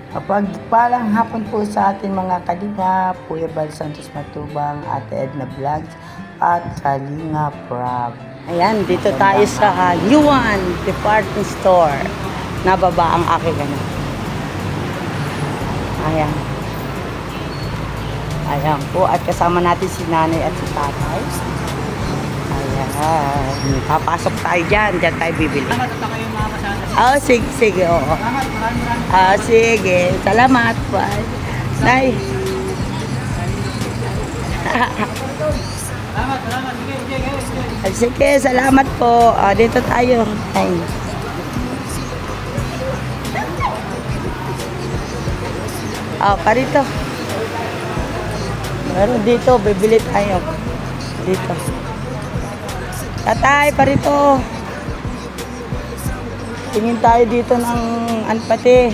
Pagpalang hapon po sa ating mga Kalinga, Kuya Bal Santos Matubang, Ate Edna Vlogs, at Kalinga Prab. Ayan, dito tayo sa Yuan Department Store. Nababa ang aking ano. Ayan. Ayan po, at kasama natin si nanay at si tatay. Ayan. Papasok tayo dyan. Dyan tayo bibili. Oh, sige, sige, oo. Sige. Salamat po. Nay. Sige, salamat po. Dito tayo. Ay. Parito. Meron dito, bibili tayo. Dito. Tatay, parito. Tingin tayo dito ng anpate.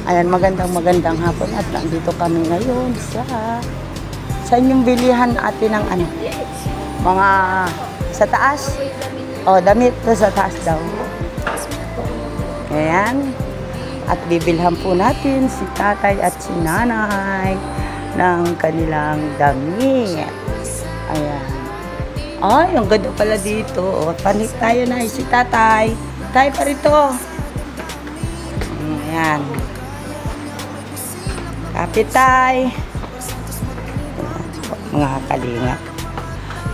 Ayan, magandang hapon at nandito kami ngayon sa inyong bilihan natin ng ano, mga sa taas. Damit to sa taas daw. Ayan. At bibilhan po natin si tatay at si nanay ng kanilang damit. Ayan. Ay, ang ganda pala dito. Panik tayo na si tatay. Tayo pa rito. Ayan. Kapit tayo. Mga kalinga.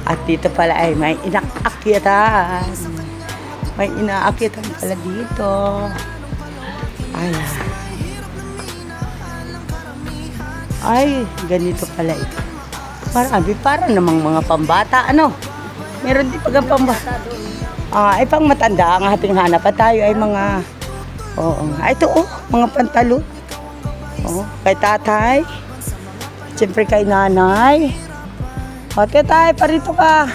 At dito pala ay may inaakyatan. May inaakyatan pala dito. Ayan. Ay, ganito pala ito. Para namang mga pambata. Ano? Meron din pag pambata. Ay pang matanda ang ating hanap at tayo ay mga ito mga pantalon. Kay tatay. Siyempre kay nanay. Tatay, parito ka.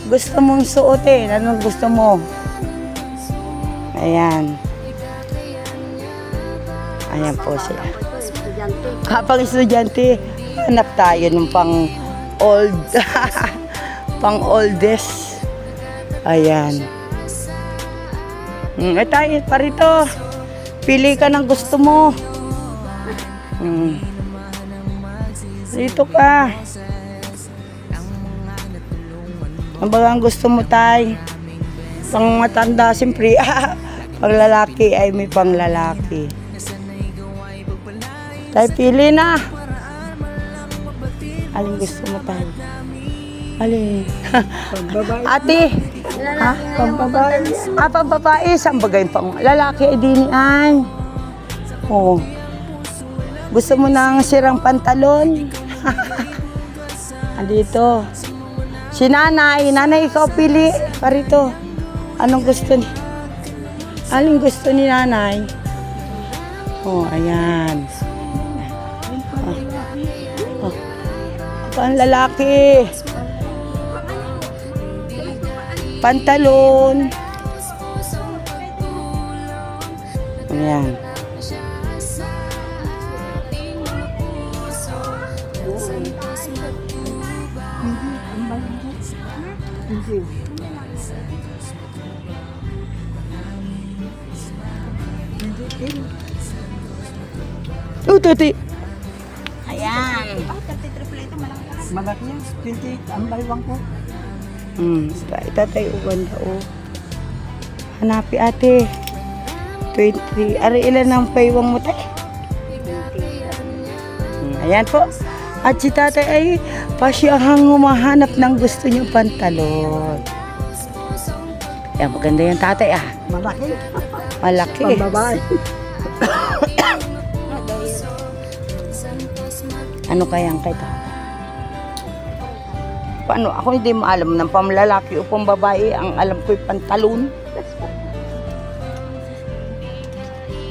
Gusto mong suotin? Anong gusto mo? Ayan. Ayan po sila. Kapag estudyante, hanap tayo ng pang oldest. Ayan. Tayo, parito. Pili ka ng gusto mo. Dito ka. Ang bagang gusto mo, tay? Pang matanda, siyempre. Pang lalaki ay may pang lalaki. Tay, pili na. Aling gusto mo, tay? Alin? Ate. Pambabae. Pambabae. Saan bagay pang lalaki ay dinian? Gusto mo ng sirang pantalon? Andito. Si nanay. Nanay, ikaw pili. Parito. Anong gusto ni? Aling gusto ni nanay? Ayan. Pang lalaki. Pantalon. Ayan. Tuti. Ayan. Malaki yan. 28 ang baywang ko. Itatay uwan daw. Hanapi ate. 23. Ari ilan ang paywang mo tay? Ayan po. At si tatay ay pasyahang humahanap ng gusto niyong pantalon. Ayan, maganda yung tatay Malaki. Malaki. Pambabae. Ano kayang kay tatay? Paano? Ako hindi maalam ng pamlalaki o pambabae. Ang alam ko'y pantalon.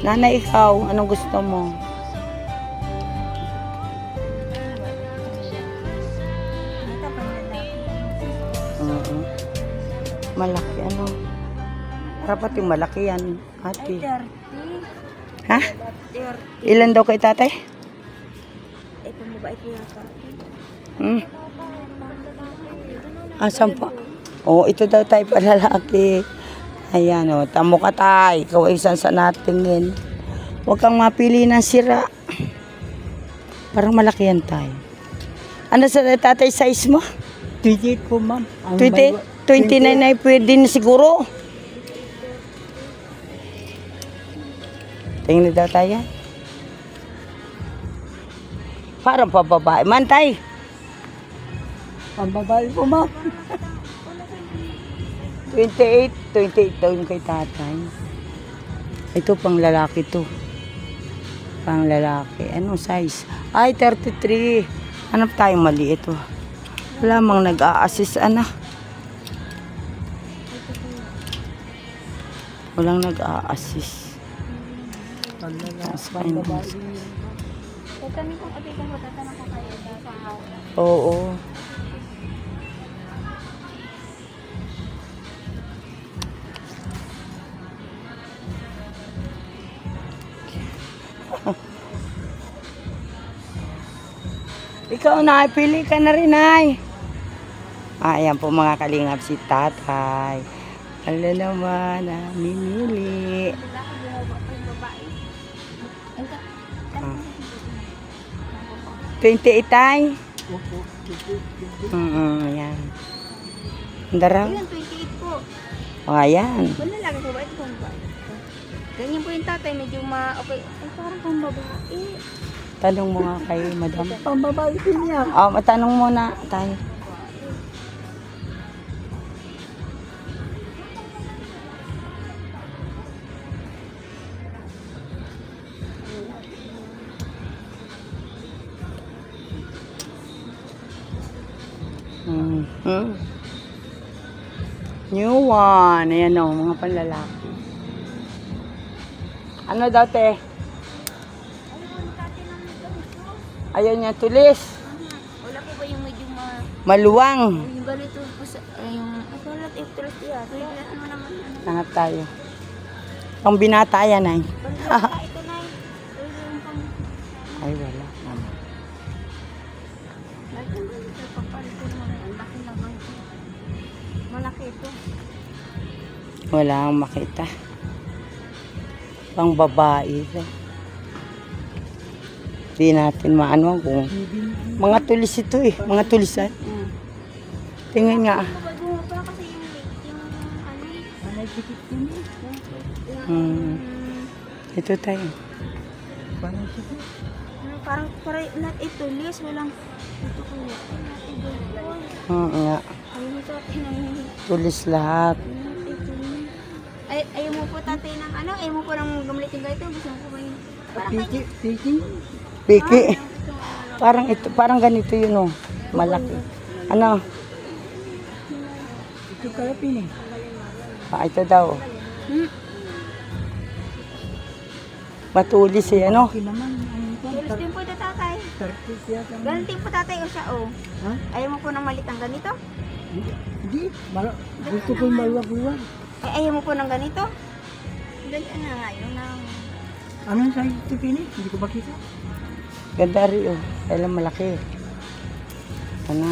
Nanay, ikaw, anong gusto mo? Malaki, ano? Dapat yung malaki yan, ate. Ha? Ilan daw kay tatay? Pambabae ko yata. Asan pa? Ito daw tayo palalaki. Ayan, tamo ka tay. Ikaw ay isang sa natingin. Huwag kang mapili ng sira. Parang malaki yan tayo. Ano sa tatay size mo? 28 po, ma'am. 20, 29 na pwede na siguro. Tingnan daw tayo. Parang pababae. Mantay. Pambabae po, ma'am. 28 daw yung kay tatay. Ito pang lalaki to. Pang lalaki. Anong size? Ay, 33. Hanap tayong mali ito. Wala mang nag-a-assist, anak. Walang nag-a-assist. Pambabae. Tatanong ko, tatanong ko kayo sa Oo. Ikaw na, pili ka na rin, ay. Ayan po mga kalingap si tatay. Ano naman, mimili. babae. 28 ay. Opo. Ayan. Darang. Ayun, 28 po. Ayan. Wala lang po ba? Ito pong babae. Ganyan po yung tatay, medyo okay. Ay, parang pang babae. Tanong mo nga kay madam. Pambabae din niya. Matanong muna tayo. New one. Ayan o, mga panlalaki. Ano daw, te? Ayaw niya tulis. Wala po ba yung medyo Maluwang. yung ganito po sa, yung, wala, tulis niya. Ano naman, Hanap tayo. Pang binata yan ay. ito na yung pang, Ay, wala. Naman. laki naman. Malaki ito. Wala akong makita. Pang babae. Hindi natin maano kung mga tulis ito eh. Mga tulisan. Tingnan nga. Bumaba kasi yung ano Anay tikit din niya. Ito tayo. Parang sige. parang ito lis walang ito ko Nga. ayun ito tinay Tulis lahat. ayaw mo po tatay ng ano ayaw mo po ng gamitin ganito gusto mo po ba yung parang Piki. Piki. Parang ito, parang ganito yun oh. Malaki. Ano? Ito kaya pini. Ito daw. Matulis eh, ano? Okay naman. tulis din po ito tatay 30 yata. ganun din po tatay o siya oh Ha? ayaw mo po ng malit ang ganito Hindi. Gusto ko yung maluwag-luwag. ayaw mo po ng ganito ganyan na nga yun na Anong size ito pini? Hindi ko makita. Ganda rin oh. Kailan malaki. Ano?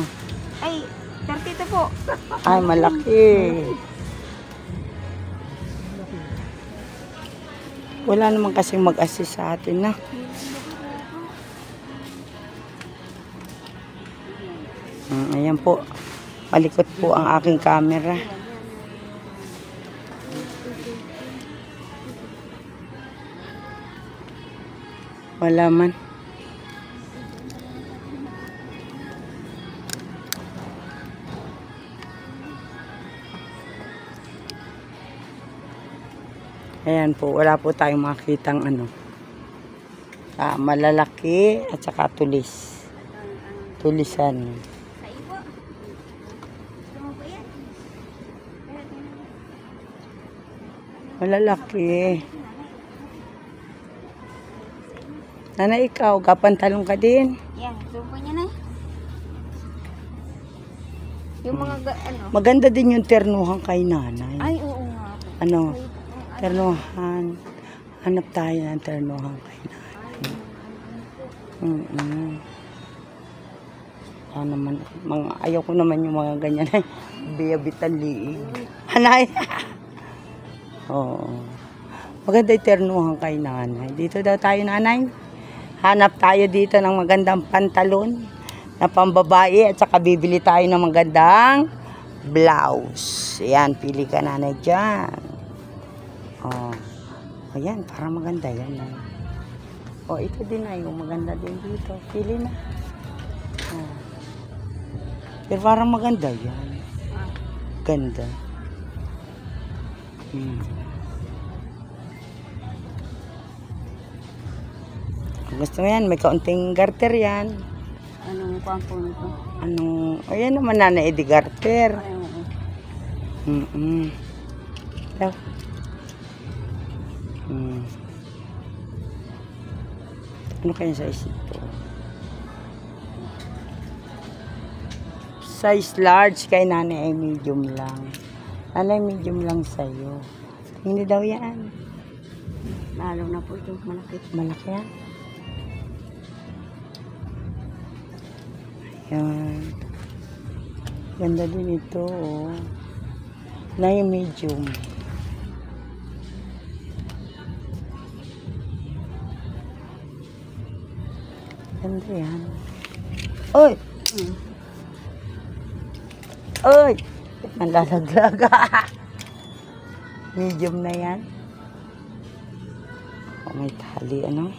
ay 30 ito po Ay, malaki. Wala naman kasing mag-assist sa atin na. Ayan po. Malikot po ang aking camera. Wala man. Ayan po, wala po tayong makitang ano. Malalaki at saka tulis. Tulisan. sa ibo gusto mo po yan Malalaki. Nana, ikaw, kapantalong ka din. yan gusto po niya na yung mga ano Maganda din yung ternuhan kay nanay. ay oo nga po. Ano? Ternuhan. Hanap tayo ng ternuhan kay nanay. Naman, ayaw ko naman yung mga ganyan. Biyabitan liig. Hanay. Oo. Maganda yung ternuhan kay nanay. Dito daw tayo, nanay. Hanap tayo dito ng magandang pantalon na pambabae at saka bibili tayo ng magandang blouse. Ayan, pili ka, nanay, dyan. Oh. Ayan, para maganda yan. Oh, ito din ay maganda din dito. Pili na. Oh. Pero parang maganda yan. Ganda. Kung gusto mo yan, may kaunting garter yan. Anong pampo nito? Ayan naman, nanay, edi garter. Ay, oo. Daw. Ano kaya size ito? Size large kay nanay ay medium lang. Nanay, medium lang sa'yo. Hindi daw yan. Lalo na po ito, malaki. Malaki yan. Ayan. Ganda din ito, oh. Na yung medium. Ganda yan. Oy! Oy! Nalalaglag. Medium na yan. Oh, may tali, ano?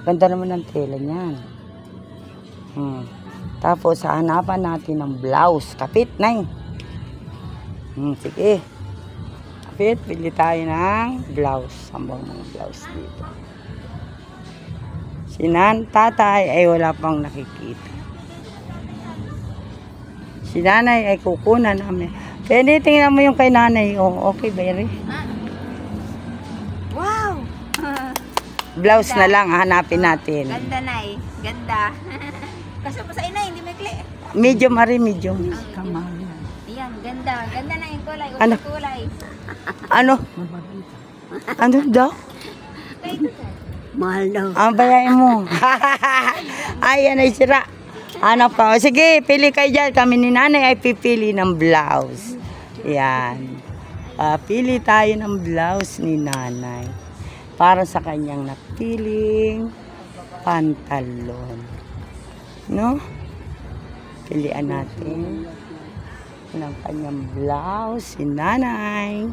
Ganda naman ng tela niyan. Tapos, hanapan natin ng blouse. Kapit, nay. Sige. Kapit, pili tayo ng blouse. Sambang mga blouse dito. Si tatay ay wala pang nakikita. Si nanay ay kukunan namin. Pwede, tingnan mo yung kay nanay. Oh, okay, Bayri. Wow! Blouse na lang, hanapin natin. Ganda na eh. Ganda. Kasi pa sa inay, hindi may kli. Medium, ari, medium. Kamahal yan. Ayan, ganda. Ganda na yung kulay. Ano? Kulay. Ano? Ano daw? Mahal daw. Ang bayain mo. Ayan ay sira. Hanap ka. O, sige, pili kayo dyan. Kami ni nanay ay pipili ng blouse. Yan. Pili tayo ng blouse ni nanay. Para sa kanyang napiling pantalon. No? Pilian natin ng kanyang blouse si nanay.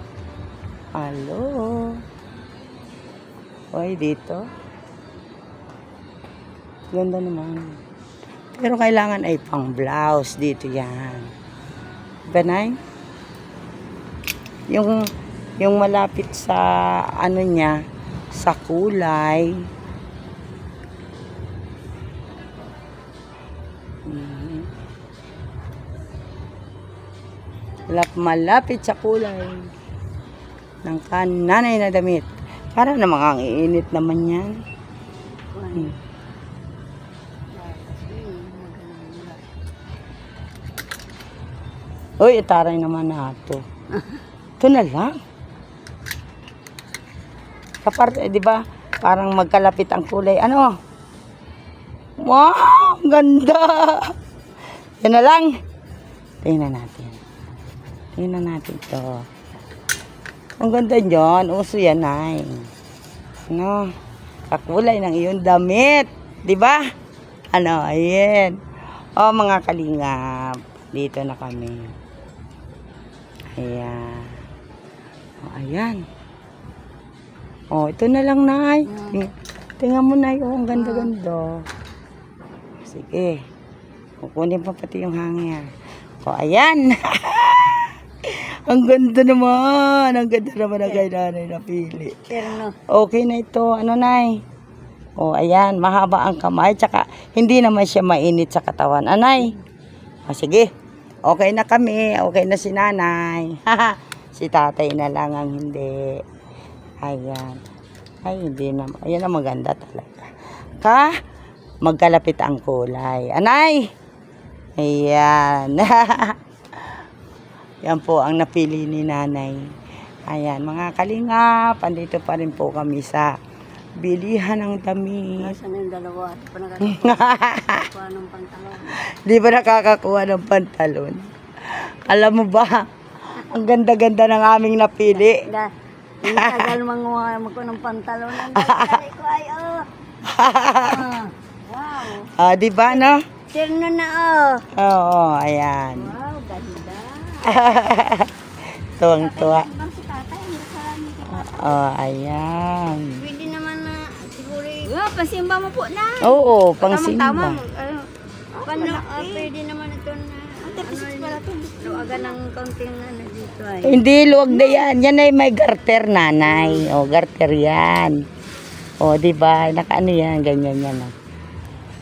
Hello. Hoy, dito. Ganda naman. Pero kailangan ay pang blouse dito yan. Banay? Yung malapit sa ano niya, sa kulay. Malapit sa kulay ng kananay na damit. Para namang ang iinit naman yan. Uy, itaray naman na ito. Ito na lang. Kaparte, di ba? Parang magkalapit ang kulay. Ano? Wow! Ganda! Yan na lang. Tingnan natin. Tingnan natin ito. Ang ganda niyan. Uso yan, ay. Ano? Kakulay ng iyong damit. Di ba? Ano? Ayan. O, mga kalingap. Dito na kami. Ayan. O, ayan. O, ito na lang, nay. Tingnan mo, nay. O, ang ganda-ganda. Sige. Kukunin pa pati yung hangin. O, ayan. Ang ganda naman. Ang ganda naman ang kay nanay na pili. Okay na ito. Ano, nay? O, ayan. Mahaba ang kamay. Tsaka, hindi naman siya mainit sa katawan. Anay? O, sige. Okay na kami. Okay na si nanay. Si tatay na lang ang hindi. Ayan. Ay, hindi naman. Ayan ang maganda talaga. Magkalapit ang kulay. Anay! Ayan. Yan po ang napili ni nanay. Ayan, mga kalingap. Andito pa rin po kami sa bilihan ng damit. Nasaan yung dalawa? Di pa nakakakuha ng pantalon. Di ba nakakakuha ng pantalon? Alam mo ba, ang ganda-ganda ng aming napili. Ang tagal manguha ko ng pantalon. Ang tagal ko ay, oh. Wow. Di ba, no? Terno na, oh. Oo, ayan. Wow, ganda. Tuwang-tuwa. Bang si tatay, hindi sa amin. Ayan. Pwede naman na, siguro, Pasimba mo po na. Oo, pang Tamang-tama. pwede naman ito na, luwagan ng kaunting ano dito ay. Hindi, luwag na yan. Yan ay may garter, nanay. O, garter yan. O, di ba? Nakaano yan, ganyan yan. O.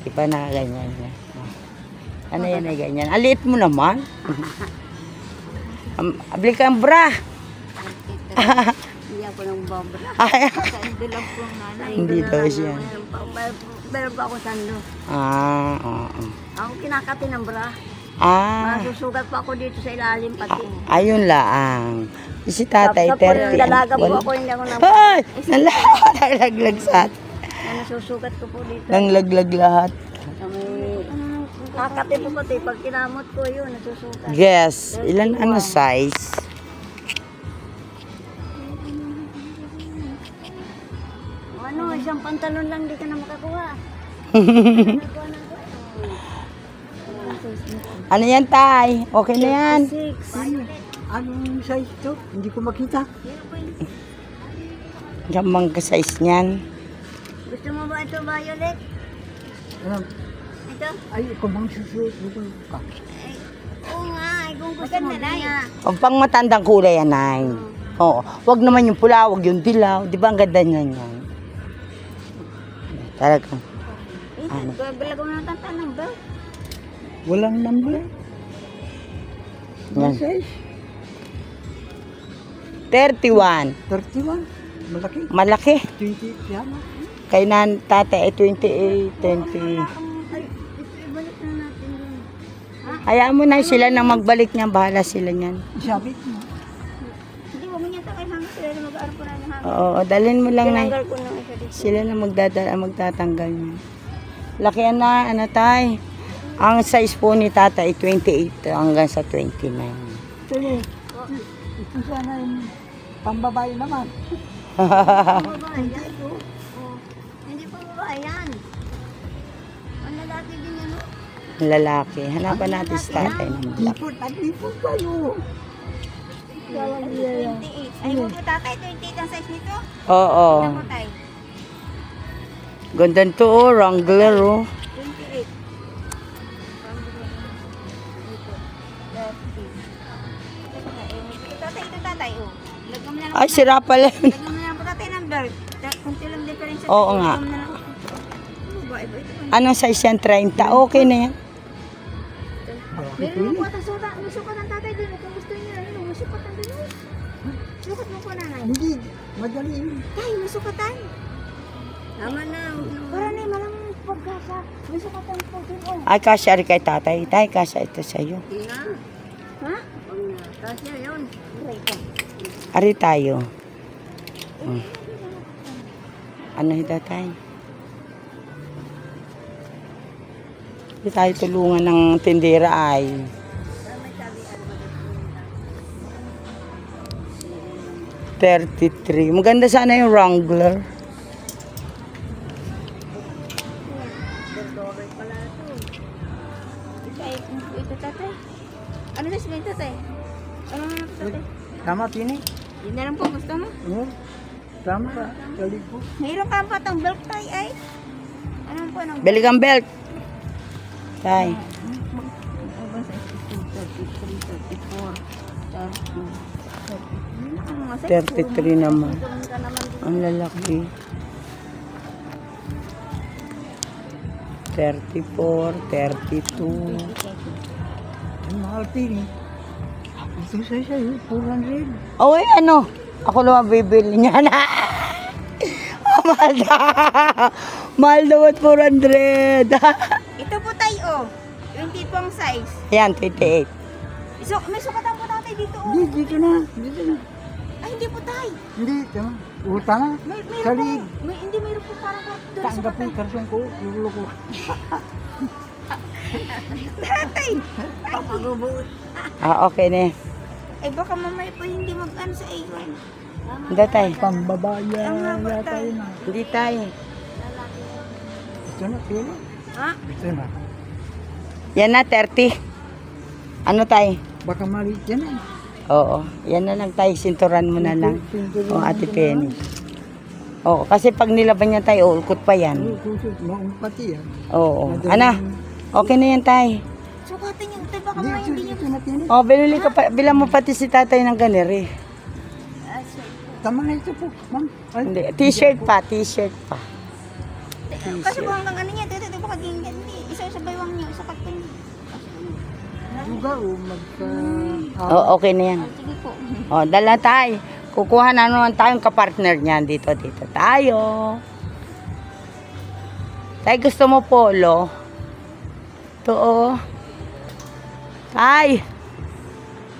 Di ba, nakaganyan yan. O. Ano yan ay ganyan? Aliit mo naman. Abli kang bra. Hindi ako ng babra. Sa hindi lang po ang nanay. Hindi daw siya. Meron pa ako sando. Oo. Ako kinakati ng bra. Masusugat pa ako dito sa ilalim pati. Ayun lang. Si tatay, Tapos 30. dalaga po ako, hindi ako nang Hoy! Nalaglag sa nasusugat ko po dito. Nanglaglag lahat. Kakati po pati, pag kinamot ko yun, nasusugat. Guess, ilan ano size? Ano, isang pantalon lang, di ka na makakuha. Ano yan, tay? Okay na yan. Anong size to? Hindi ko makita. Gamang ka-size niyan. Gusto mo ba ito, Violet? Ito? Ay, kung bang susuot mo ka. Oo nga, ay kung gusto mo niya. O, pang matandang kulay yan, ay. Oo. Wag naman yung pula, wag yung dilaw. Di ba ang ganda niyan yan? Talagang. Ano? Gagalaw na tanta ng belt. Walang number. Yan. Size? 31. 31. Malaki. Malaki. 20 yan. Kay nan tatay ay 28, 20. Ay, ibalik na natin yun. Hayaan mo na sila nang magbalik niya. Bahala sila niyan. Sabit mo. Hindi mo niya takay hanggang sila na mag-aarpo na ng hanggang. Oo, dalhin mo lang na. Tinanggal ko na isa dito. Sila na magtatanggal niya. Lakihan na, ano tay? Ang size po ni tata ay 28 hanggang sa 29. Sige. Ito sana yung pambabae naman. Babae yan. Hindi pa babae yan. Ang lalaki din yan, no? Lalaki. Hanapan natin si tatay ng black. Lipot at lipot kayo. Walang iya. 28. Ay, huwag mo tatay, 28 ang size nito. Oo. Ito mo tayo. Ganda to, oh. Wrangler, oh. 28. Ito tatay, oh. Lagyan mo na lang. Ay, sira pala. Lagyan mo na lang po tatay ng belt. Kunti lang difference. Oo nga. Lagyan mo na lang. Iba ito. Anong size yan? 30? Okay na yan. Meron mo po at sukat. May sukat ang tatay din. Kung gusto niyo, ano, may sukat ang din. Sukat mo po nanay. Hindi. Madali yun. Tay, may sukatan. Tama na. Para na malang pagkasa. May sukatan po din, oh. Ay, kasya rin kay tatay. Tay, kasya ito sa'yo. Hindi na. Ha? Huwag na. Kasi yun. Ari tayo. Ano ito, tay? Hindi tayo tulungan ng tindera ay. $33. Maganda sana yung Wrangler. Ito tatay. Ano na sila tatay? Ano na ito tatay? Tama, Pini. Yun na lang po, gusto mo? Oo. Tama ka. Galing po. Mayroon ka pa itong belt tay ay. Ano po nang Bili kang belt. Tay. 33 naman. Ang lalaki. 34, 32. Ang mahal, Pini. Ito sa'yo, 400. Oh, eh, ano? Ako naman bibili niya na. Mahal na. Mahal naman 400. ito po tayo, oh. 20 pong size. Ayan, 28. May sukatan po tatay dito, oh. Hindi, dito na. Dito na. Ay, hindi po tay. Hindi, tama. Uta na. Mayroon Salig. po. Hindi mayroon po parang doon Tanggap sukatan. yung karsong ko. Lulo ko. Tatay. Ah, okay na. Eh baka mamaya po hindi mag-ano sa A1. Hindi tay. Pambabayan yata yun ah. Hindi tay. Ito na, pili. Ha? Ito na. Yan na, 30. Ano tay? Baka maliit yan eh. Oo. Yan na lang tay. Sinturan mo na lang. O, Ate Penny. Oo, kasi pag nilaban niya tayo, ulkot pa yan. Kusot, maong pati yan. Oo. Ano? Okay na yan tay. Sukatin niyo. Tay, baka Hindi, nga hindi niyo. ito na pili. O, binili ka pa. Bilang mo pati si tatay ng ganiri. Tama na ito po, ma'am. Ay, Hindi. T-shirt pa. T-shirt pa. Kasi kung hanggang ano niya, ito baka hindi. Isa sa baywang niyo, sa katong. Lugar o magka... Oo, okay na yan. Sige po. O, dala tayo. Kukuha na naman tayong kapartner niyan. Dito tayo. Tay, gusto mo polo? Ito, oh. Tay.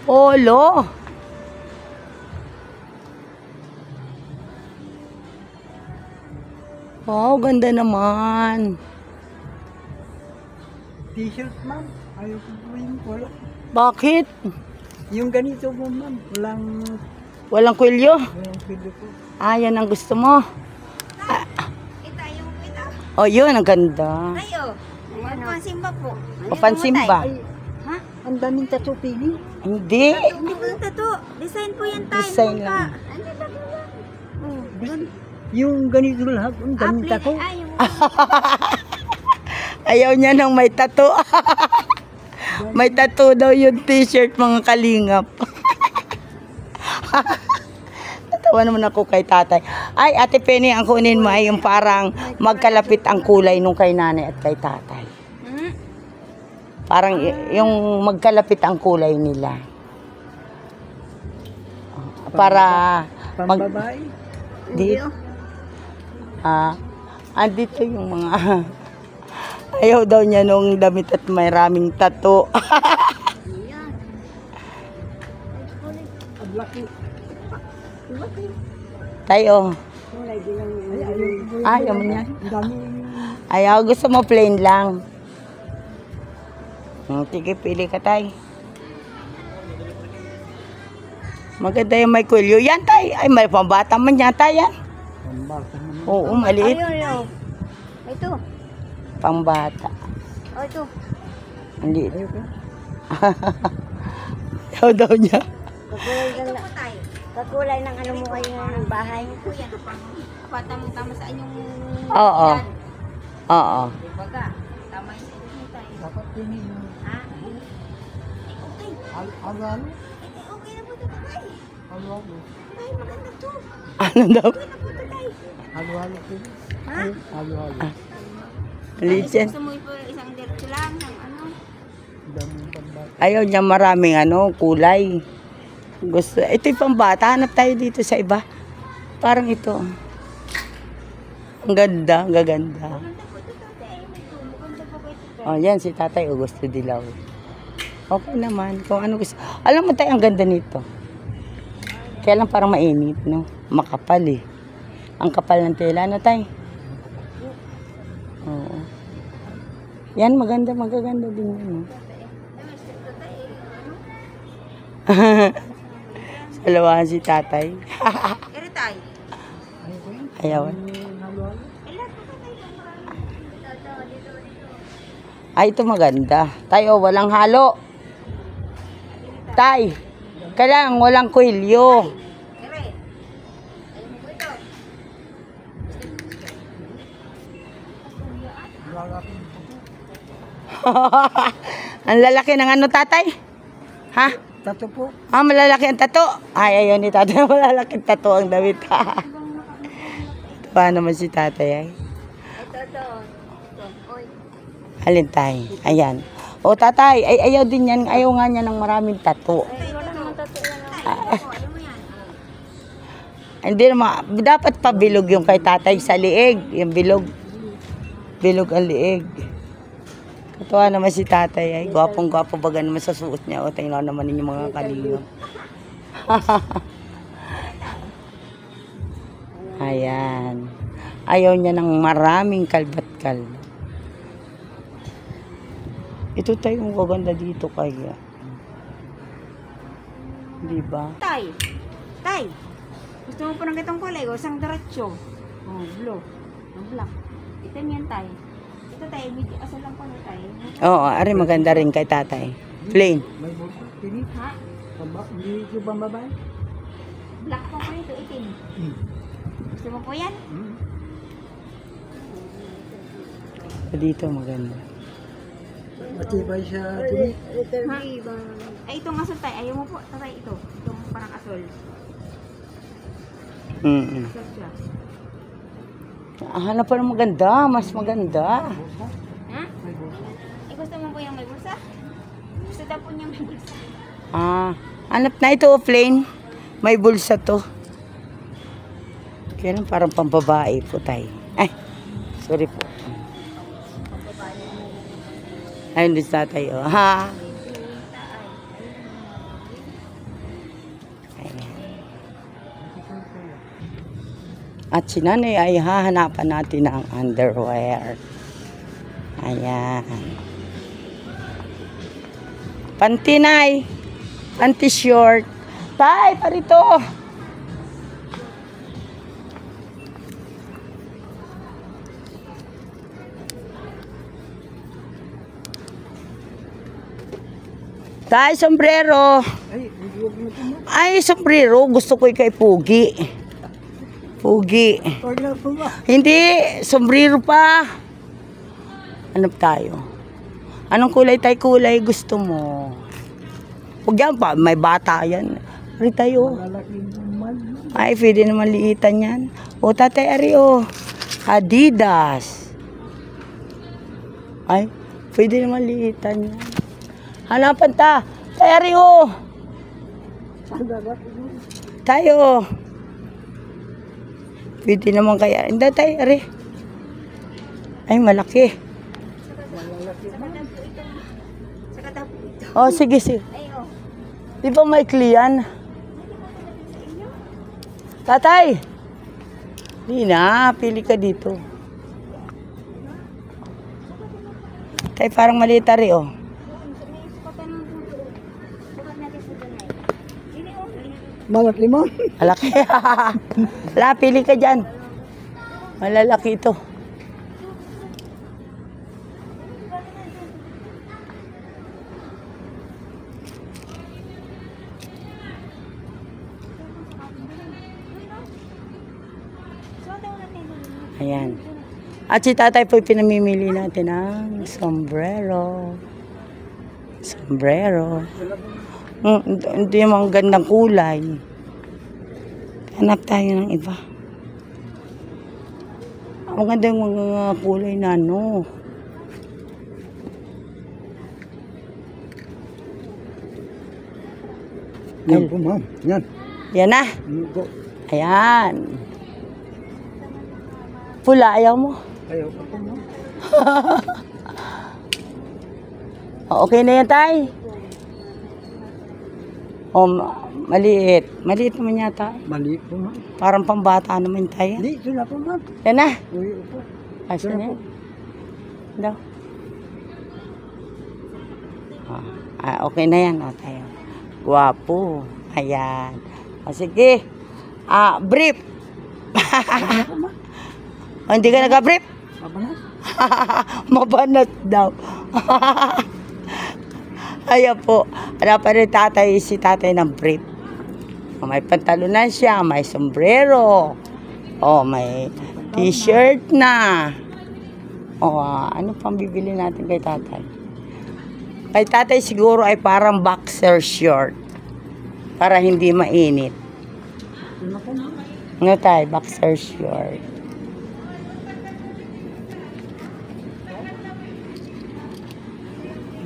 Polo. Wow, ganda naman. T-shirt, ma'am. Ayaw ko po yung polo. Bakit? Yung ganito po, ma'am. Walang kwelyo? Walang pili po. Ah, yan ang gusto mo. Ito, yung ito. Oh, yun, ang ganda. Tayo. Pansimba po. Papansimba. Ay, Ha? ang daming tattoo pili. Hindi. Hindi po yung tattoo. Design po yan tayo. Design lang. Yung ganito lahat, ang daming tattoo. Ay, yung Ayaw niya nang may tattoo. May tattoo daw yung t-shirt, mga kalingap. Natawa naman ako kay tatay. Ay, Ate Penny, ang kunin mo ay yung parang magkalapit ang kulay nung kay nanay at kay tatay. Parang yung magkalapit ang kulay nila. Para Pambabae. dito. Andito yung mga ayaw daw niya nung damit at may raming tattoo. Ang laki. Tayo. Ayaw mo niya. Ang daming... Ayaw, gusto mo plain lang. Sige, pili ka tay. Maganda yung may kulyo. Yan tay. Ay, may pambata man yata yan. Pambata naman. Oo, maliit. Ayun. Ito. Pambata. O, ito. Maliit. Ayaw ko. Ayaw daw niya. Ito po tayo. Kakulay ng ano mo kayo ng bahay. Po yan. Tama sa inyong... Oo. yan. Oo. Baga. Tama yung sa inyo tayo. Dapat pili yung... Ha? Okay. Halo-halo. Okay na po ito tayo. Halo-halo. Ay, maganda to. Ano daw? Okay na po ito tayo. Halo-halo pili. Ha? Halo-halo. Maliit yan. Gusto mo po isang diretso lang. Isang ano? Ang daming pambata. Ayaw niya maraming kulay. Gusto. Ito yung pambata. Hanap tayo dito sa iba. Parang ito. Ang ganda. Ang gaganda. Maganda po ito tatay. Maganda po kayo ito. Oh, yan si tatay. Gusto dilaw. Okay naman. Kung ano gusto. Alam mo tayo, ang ganda nito. Kaya lang parang mainit, no? Makapal eh. Ang kapal ng tela. Ano tayo? Oo. Yan, maganda. Magaganda din yun, no? Salawahan si tatay. Ere tayo. Ayaw. Halo-halo. Ay, ito maganda. Tayo, walang halo. Tay, kailangan walang kwelyo. Ere. Ayun mo po ito. Lalaki. Ang lalaki ng ano, tatay? Ha? Tattoo po. Ah, malalaki ang tato. Ay, ayaw ni tatay. Malalaki ang tato ang damit. Ito naman si tatay ay. Ito. Oy. Alin tay? Ayan. O tatay, ay ayaw din yan. Ayaw nga niya ng maraming tato. Ay, wala naman tattoo yan. Ayaw mo yan. Hindi naman, dapat pabilog yung kay tatay sa liig. Yung bilog. Bilog ang liig. Katuwa naman si tatay ay. Gwapong-gwapo baga naman sa suot niya. O, tingnan naman ninyo mga kalingap. Ayan. Ayaw niya ng maraming kalbat-kalbat. Ito tayo ang gaganda dito kaya. Di ba? Tay. Tay. Gusto mo po ng itong kulay, o isang diretso. Oh, blue. Oh, black. Ito yan tayo. Ito tayo, medyo asal lang po na tayo. Oo, ari maganda rin kay tatay. Plain. May bulsa. Tini. Ha? Hindi ko bang babae? Black po po ito, itim. Gusto mo po yan? Dito maganda. Matibay siya. Tini. Ha? Ay, itong asol tayo. Ayaw mo po. Tatay, ito. Itong parang asol. Asol siya. Hanap pa ng maganda, mas maganda. Ha? Eh, gusto mo po yung may bulsa? Gusto daw po niya may bulsa. Hanap na ito, plain. May bulsa to. Kaya lang parang pambabae po tayo. Ay, sorry po. Ayun din sa tayo. Ha? At si nanay ay hahanapan natin ng underwear. Ayan. Panty, nay. Panty short. Tay, parito. Tay, sombrero. Ay, sombrero. Gusto ko kay Pugi. Pugi. Huwag na po ba? Hindi, sombrero pa. Hanap tayo. Anong kulay tayo kulay gusto mo? Huwag yan pa, may bata yan. Ari tayo. Lalaki naman. Ay, pwede naman liitan yan. O, tatay, ari o. Adidas. Ay, pwede naman liitan yan. Hanapan ta. Tay, ari o. Tayo. Pwede naman kaya. Hindi tayo, ari. Ay, malaki. Saka daw po ito. Oh, sige, sige. Ay, oh. Di ba may kliyan? Tatay! Di na, pili ka dito. Tay, parang maliit ari, oh. Balat limon. Malaki. Wala, pili ka dyan. Malalaki ito. Ayan. At si tatay po pinamimili natin ng sombrero. Sombrero. Hindi yung gandang kulay. Hanap tayo ng iba. Ang ganda yung mga kulay na ano. Yan po, ma'am. Yan. Yan na. Go. Ayan. Pula, ayaw mo? Ayaw pa po, ma'am. Okay na yan, tay. Maliit. Maliit naman yata. Mali po, ma'am. Parang pambata naman tayo. Hindi, ito na po, ma'am. Yan na. Uwi po. Asa na yan? Daw. Okay na yan. O, tayo. Guwapo. Ayan. O, sige. Brief. Hindi ka nag-brief? Mabalas? Mabanat daw. Ayan po. Hanapan rin tatay, si tatay ng brief. May pantalonan siya, may sombrero. May t-shirt na. Ano pang bibili natin kay tatay? Kay tatay siguro ay parang boxer short. Para hindi mainit. Ano tayo? Boxer short.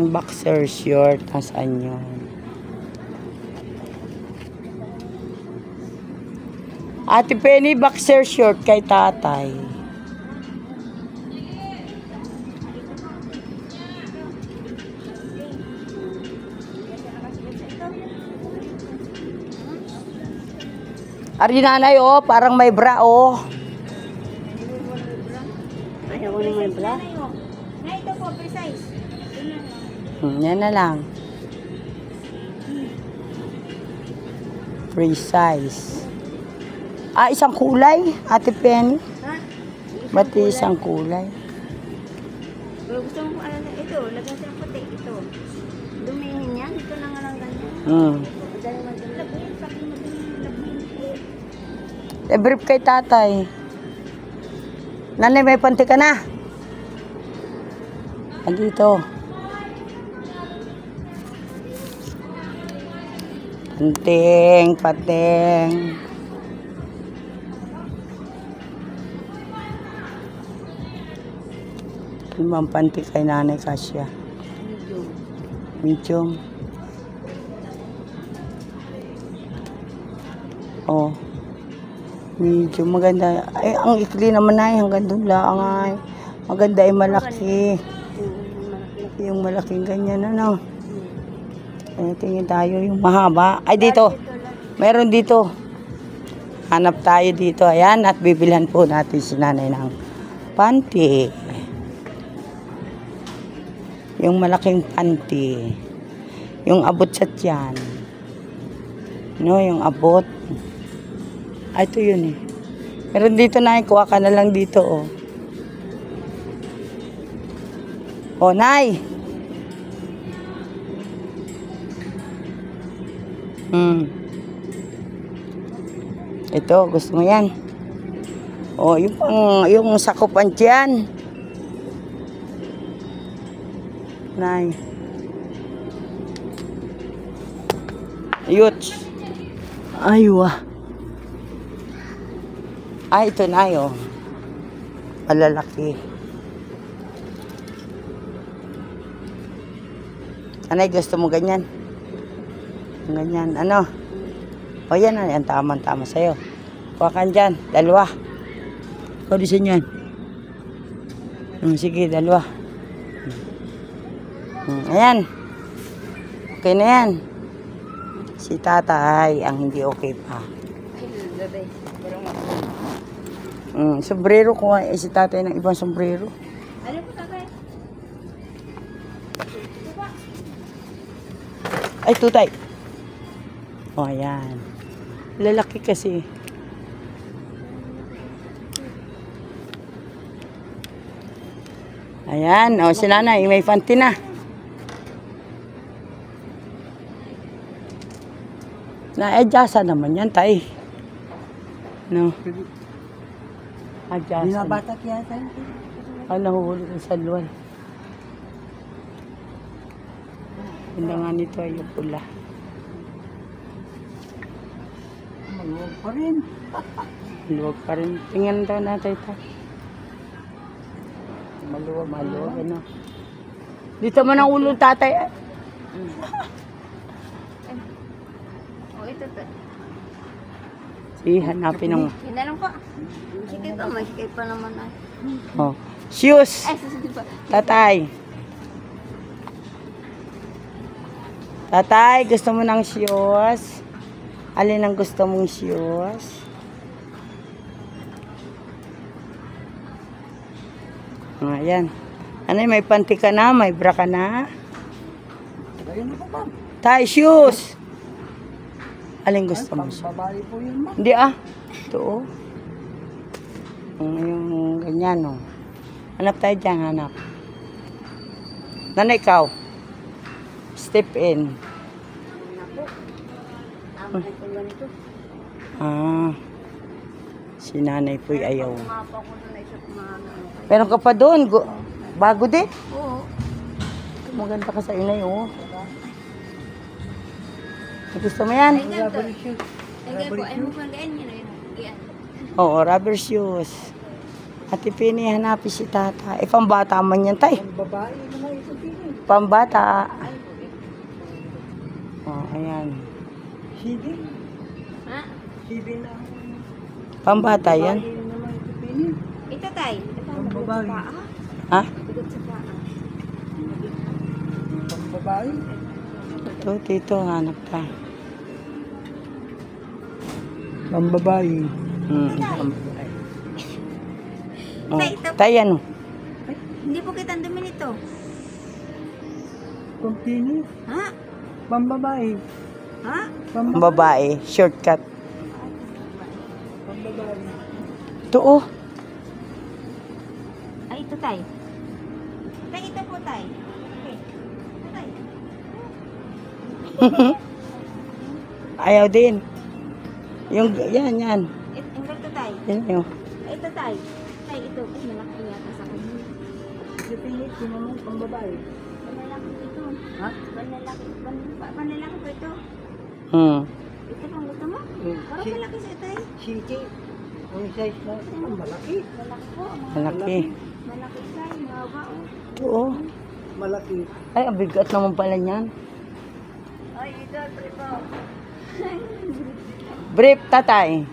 Boxer short. Nasaan yun? Ate Penny, boxer short kay tatay. Ari nanay, parang may bra, Ayaw ko naman bra. Na ito po, precise. Yan na lang. Precise. Isang kulay, Ate Penny. Ha? Ba't isang kulay? Pero gusto mo ano na ito, lagyan sa puti ito. Dumihin yan, ito na nga lang ganyan. Hmm. Dahil madali. Labuhin, sabi madali, labuhin. Brief kay tatay. Nanay, may panty ka na? Dito. Panting, pateng. Limang panty kay Nanay Kasya. Medium. Oh. Medium. Maganda. Ang ikli naman ay. Hanggang doon lang ay. Maganda ay malaki. Yung malaking ganyan, ano. Tingin tayo yung mahaba. Ay, dito. Meron dito. Hanap tayo dito. Ayan. At bibilhan po natin si Nanay ng panty. Yung malaking panty. Yung abot sa tiyan. No, yung abot. Ay, ito yun eh. Meron dito na, kuha ka na lang dito, oh. Oh, Nay. Ito, gusto mo yan? Oh, yung sakupan tiyan. Nay. Yuts. Aywa. Ito na yun. Malalaki. Anay, gusto mo ganyan? Ganyan. Ano? O yan, yan. Tama-tama sa'yo. Kuha ka dyan. Dalawa. Kaudisan yan. Sige, dalawa. Ayan. Okay na yan. Si tatay ang hindi okay pa. Sombrero ko si tatay ng ibang sombrero. Ano po tatay? Ay, tutay. O, ayan. Lalaki kasi. Ayan. O, si nanay. May panty na. Na-adjasa naman yan, tay. No? Adjasa. Binabatak yata. Nahuhulog ng salwal. Ganda nga nito ay yung pula. Maluwag pa rin. Maluwag pa rin. Tingnan daw natin ito. Maluwag, ano. Dito mo ng ulo, tatay. Oh, ito to. Sige, hanapin ng... Yun na lang po. Sige pa, may sikay pa naman ay. Oh. Shoes! Ay, susunod pa. Tatay. Tatay, gusto mo ng shoes? Alin ang gusto mong shoes? Ayan. Ano, may panty ka na? May bra ka na? Ayun na po, ma'am. Tay, shoes! Alin gusto mo? Babae po yun, ma'am. Hindi Ito oh. Yung ganyan oh. Hanap tayo dyan, hanap. Nanay, ikaw. Step in. Naku. Ako na ito ganito. Si nanay po'y ayaw. Kumapa ko na isa mga ano. Meron ka pa doon. Bago din. Oo. Maganda ka sa inay oh. Gusto mo yan? Ay, ganito. Lagay po, ay mo kang gain yun. Yan. Oo, rubber shoes. Ate Penny, hanapin si tata. Pambata man yan, tay. Ang babae naman ito din. Pambata. Ayan. Sibi. Ha? Sibi na. Pambata yan. Babae naman ito din. Ito tay. Ito Ang babae. Ha? Bigot sa paa. Ang babae. Ito, tito, hanap ka. Ang babae. Pambata. Tay, ito. Tay, ano? Hindi po kita ang dumi nito. Continue. Ha? Pambabae. Ha? Ang babae, shortcut. Ito oh. Ay, ito tay. Tay, ito po tay. Okay. Ito tay. Ayaw din. Yung, yan. Yung ganito tay. Yan yun. Ay, ito tay. Tay, ito. Ay, malaki yata sa kanya. Pipilit, sinunong pang babae. Panlalaki ito. Ha? Panlalaki po ito. Ito pang gusto mo? Parang malaki sa tay. City. Ang size na, ang malaki. Malaki po. Malaki. Malaki tay. Mahaba oh. Oo. Malaki. Ay, ang bigat naman pala niyan. Ay, ito. Ito. Brief, tatay.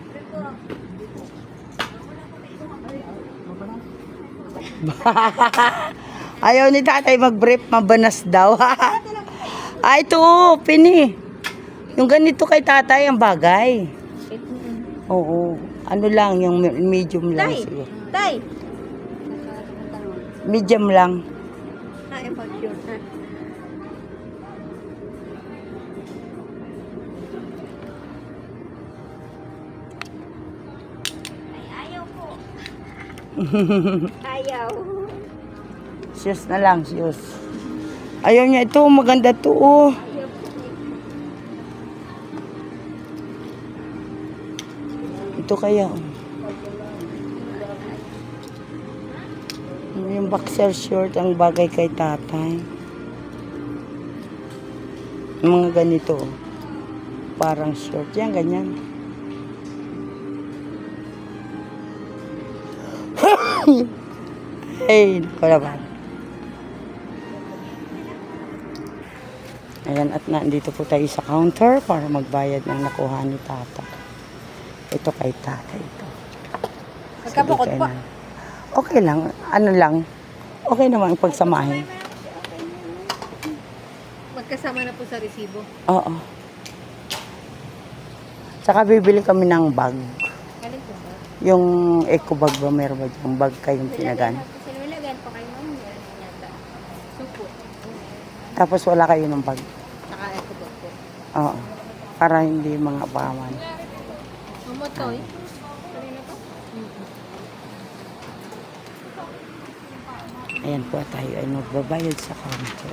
Ayaw ni tatay mag-brief, mabanas daw. Ay, ito, pini. Yung ganito kay tatay, ang bagay. Oo. Ano lang, yung medium lang Tay. siguro. Tay. Medium lang. Ay, pag-cute. Ay, ayaw po. Ayaw. Shoes na lang, shoes. Ayaw niya ito, maganda to. Oh. Ito kaya. Yung boxer short ang bagay kay tatay. Yung mga ganito. Parang short. Yan, ganyan. Ay, naku. Ayan, at nandito po tayo sa counter para magbayad ng nakuha ni tata. Ito kay tata ito. Magkabukod Sabi po. kay na- Okay lang. Ano lang. Okay naman ang pagsamahin. Magkasama na po sa resibo. Oo. Saka bibili kami ng bag. Galing po ba? Yung eco bag ba? Meron ba yung bag kayong pinagan? Silwilagan po kayo ma'am. Yata. Supo. Tapos wala kayo ng bag. Saka eco po. Oo. Para hindi mga paman. Mamotoy. Ayan po tayo ay magbabayad sa counter.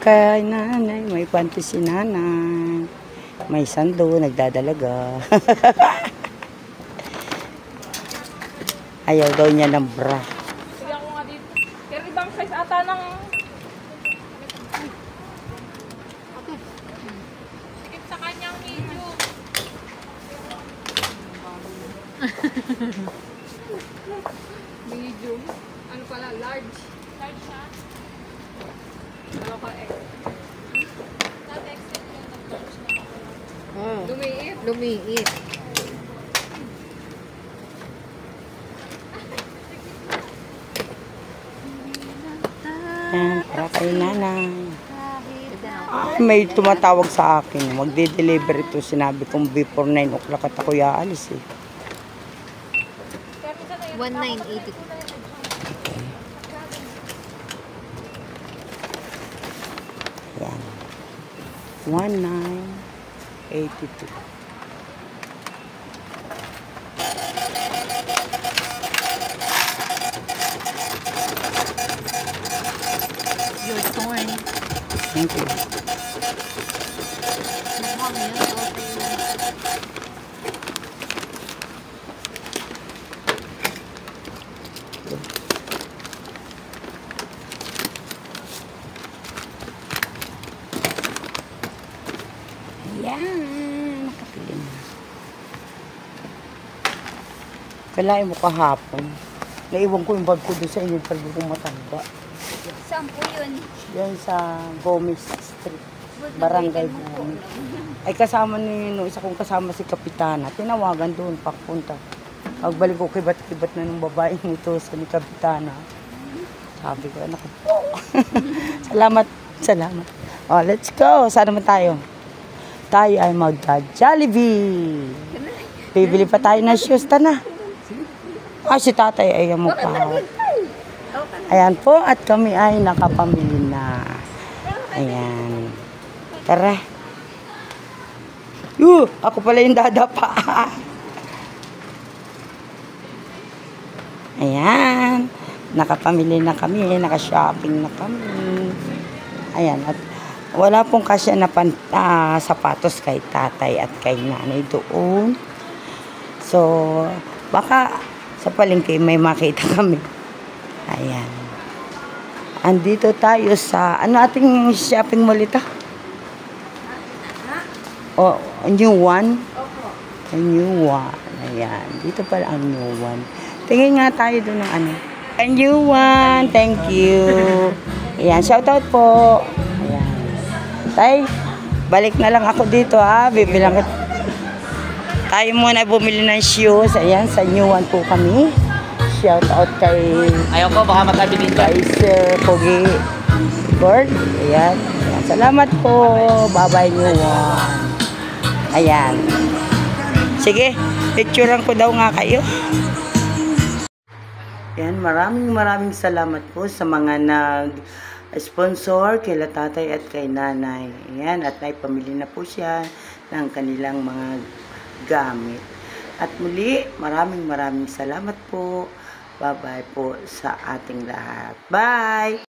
Kay nanay, may panty si nanay. May sando, nagdadalaga. Ayaw daw niya ng bra. Sige ako nga dito. Pero ibang size ata ng... Sikip sa kanyang medium. Medium? Ano pala? Large? Large siya? Ano ka X? Not XL yun. Large na ako. Lumiit. Lumiit. Ayan, para kay nanay. Ay, may tumatawag sa akin. Magde-deliver ito. Sinabi kong before 9 o'clock at ako yaalis eh. 1980. Ayan. 1982. Your torn. Thank you. Ayan. Nakapili na. Kalahin mo kahapon. Naiwan ko yung bag ko doon sa inyo. Pag kong matanda. Saan po yun? Yan sa Gomez Street. Barangay Gomez. Ay kasama ni no, isa kong kasama si Kapitana. Tinawagan doon papunta. Pagbalik ko kibat-kibat na ng babaeng ito sa ni Kapitana. Sabi ko, anak po. Salamat Salamat. Oh, let's go. Saan naman tayo? Tayo ay magja-Jollibee. Bibili pa tayo ng shoes. Tana. Si tatay ay mukha. Ayan po. At kami ay nakapamili na. Ayan. Tara. Ako pala yung dadapa. Ayan. Nakapamili na kami. Naka-shopping na kami. Ayan. At wala pong kasya na sapatos kay tatay at kay nanay doon. So, baka sa palengke may makita kami. Ayan. Andito tayo sa, ating shopping mall ito? Oh, a new one? A new one. Ayan. Dito pala ang new one. Tingin nga tayo doon ng A new one. Thank you. Ayan. Shoutout po. Ayan. Tay, balik na lang ako dito ha. Bibilang ka. Tayo muna bumili ng shoes. Ayan. Sa new one po kami. Shoutout kay... Ayaw ko, baka magkabilin ka. Kay Sir Pogi Bird. Ayan. Ayan. Salamat po. Bye-bye new one. Ayan. Sige, picturean ko daw nga kayo. Ayan, maraming salamat po sa mga nag-sponsor kila tatay at kay nanay. Ayan, at naipamili na po siya ng kanilang mga gamit. At muli, maraming salamat po. Bye-bye po sa ating lahat. Bye!